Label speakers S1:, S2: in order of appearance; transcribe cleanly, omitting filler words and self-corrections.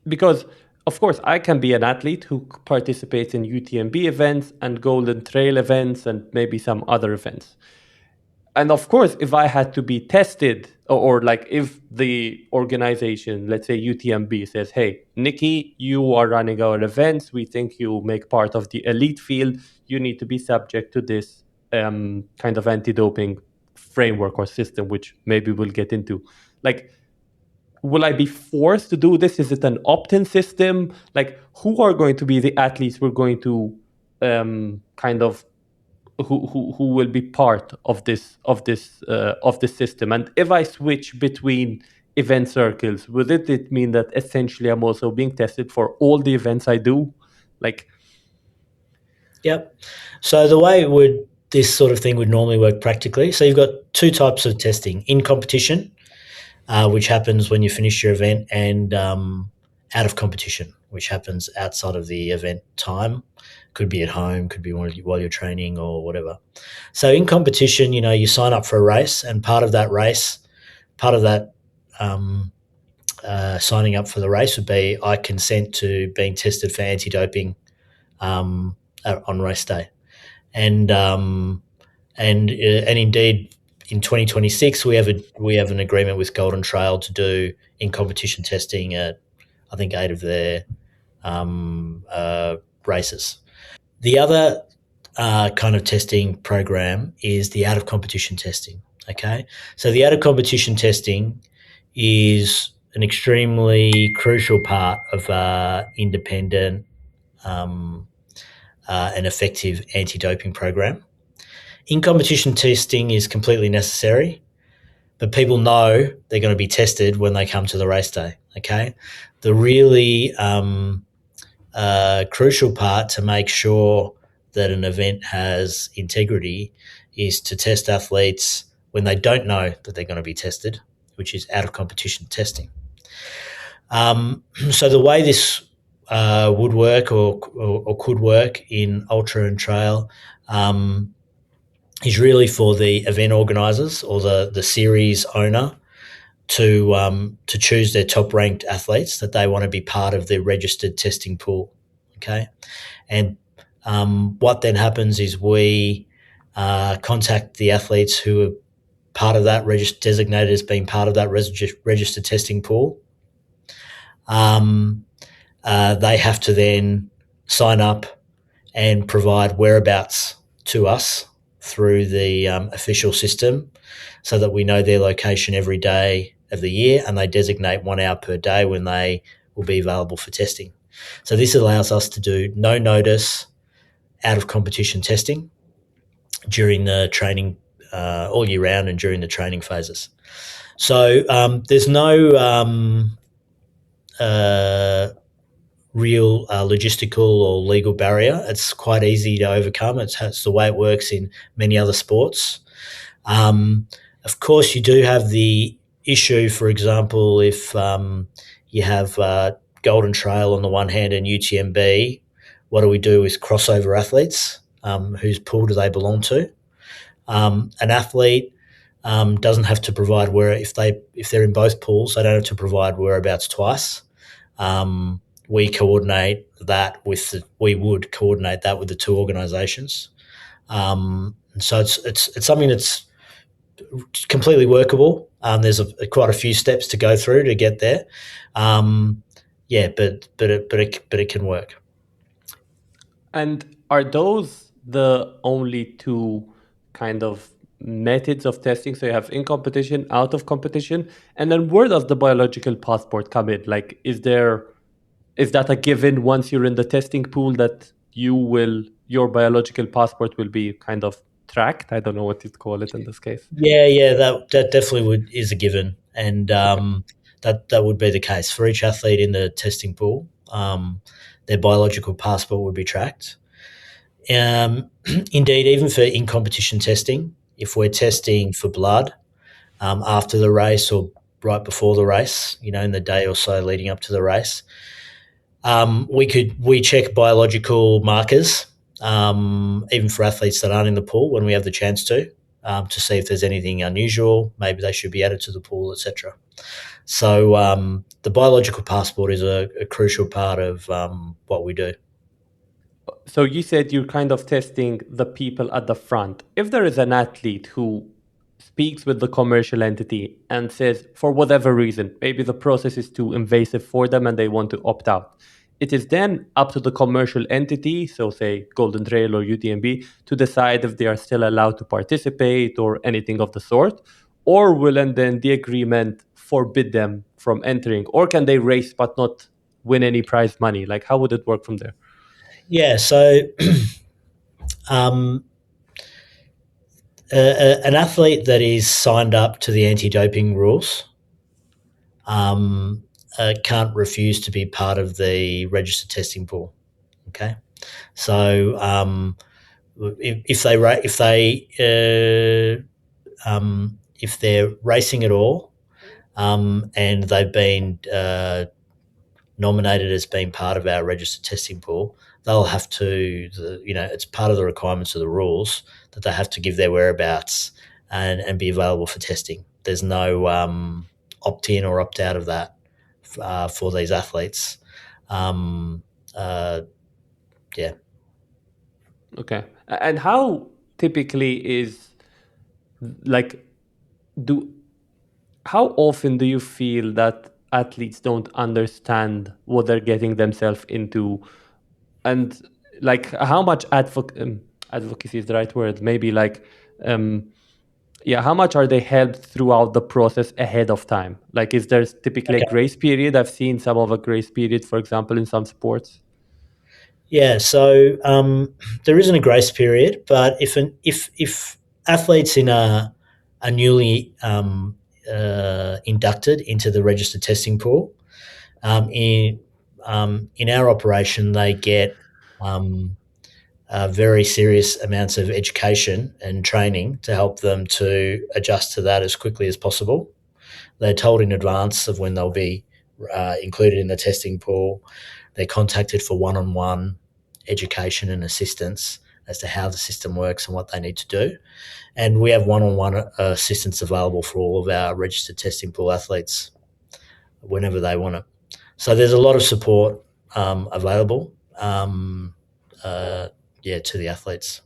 S1: because of course I can be an athlete who participates in UTMB events and Golden Trail events and maybe some other events. And of course, if I had to be tested, or like if the organization, let's say UTMB, says, hey, Nikki, you are running our events, we think you make part of the elite field, you need to be subject to this kind of anti-doping framework or system, which maybe we'll get into. Like, will I be forced to do this? Is it an opt-in system? Like, who are going to be the athletes we're going to kind of who will be part of this system? And if I switch between event circles, would it mean that essentially I'm also being tested for all the events I do? Like,
S2: yep. So the way this sort of thing would normally work practically, so you've got two types of testing: in competition, which happens when you finish your event, and out of competition, which happens outside of the event time. Could be at home, could be while you're training or whatever. So in competition, you sign up for a race, and part of that signing up for the race would be, I consent to being tested for anti-doping on race day, and indeed in 2026 we have an agreement with Golden Trail to do in competition testing at I think 8 of their races. The other kind of testing program is the out of competition testing. Okay, so the out of competition testing is an extremely crucial part of independent and effective anti-doping program. In competition testing is completely necessary, but people know they're going to be tested when they come to the race day. Okay, the really crucial part to make sure that an event has integrity is to test athletes when they don't know that they're going to be tested, which is out of competition testing. So the way this would work or could work in ultra and trail is really for the event organisers or the series owner to choose their top ranked athletes that they want to be part of the registered testing pool. Okay, and what then happens is we contact the athletes who are part of that designated as being part of that registered testing pool. They have to then sign up and provide whereabouts to us through the official system, so that we know their location every day of the year, and they designate 1 hour per day when they will be available for testing. So this allows us to do no notice out of competition testing during the training all year round and during the training phases. So there's no real logistical or legal barrier. It's quite easy to overcome. It's the way it works in many other sports. Of course, you do have the issue, for example, if you have Golden Trail on the one hand and UTMB, what do we do with crossover athletes? Whose pool do they belong to? An athlete doesn't have to provide if they're in both pools, they don't have to provide whereabouts twice. We would coordinate that with the two organisations. So it's something that's completely workable. There's quite a few steps to go through to get there. But it can work.
S1: And are those the only two kind of methods of testing? So you have in competition, out of competition, and then where does the biological passport come in? Like, is that a given once you're in the testing pool that your biological passport will be kind of tracked? I don't know what you'd call it in this case.
S2: Yeah, that definitely is a given, and that would be the case for each athlete in the testing pool. Their biological passport would be tracked. Indeed, even for in-competition testing, if we're testing for blood after the race or right before the race, in the day or so leading up to the race, we check biological markers, even for athletes that aren't in the pool when we have the chance to see if there's anything unusual. Maybe they should be added to the pool, etc. So the biological passport is a crucial part of what we do.
S1: So you said you're kind of testing the people at the front. If there is an athlete who speaks with the commercial entity and says, for whatever reason, maybe the process is too invasive for them and they want to opt out, it is then up to the commercial entity, so say Golden Trail or UTMB, to decide if they are still allowed to participate or anything of the sort, or will and then the agreement forbid them from entering, or can they race but not win any prize money? Like, how would it work from there?
S2: Yeah, so um, an athlete that is signed up to the anti-doping rules can't refuse to be part of the registered testing pool. Okay, so if they're racing at all and they've been nominated as being part of our registered testing pool, they'll have to, it's part of the requirements of the rules that they have to give their whereabouts and be available for testing. There's no opt in or opt out of that for these athletes. Um, uh, yeah.
S1: Okay. And how typically is like do how often do you feel that athletes don't understand what they're getting themselves into, and like how much advocacy is the right word, maybe like um yeah, how much are they helped throughout the process ahead of time? Like, is there typically a
S2: Okay.
S1: grace period? I've seen some of a grace period, for example, in some sports.
S2: Yeah. So there isn't a grace period, but if athletes are newly inducted into the registered testing pool, um, in in our operation, they get very serious amounts of education and training to help them to adjust to that as quickly as possible. They're told in advance of when they'll be included in the testing pool. They're contacted for one-on-one education and assistance as to how the system works and what they need to do. And we have one-on-one assistance available for all of our registered testing pool athletes whenever they want it. So there's a lot of support available, yeah, to the athletes.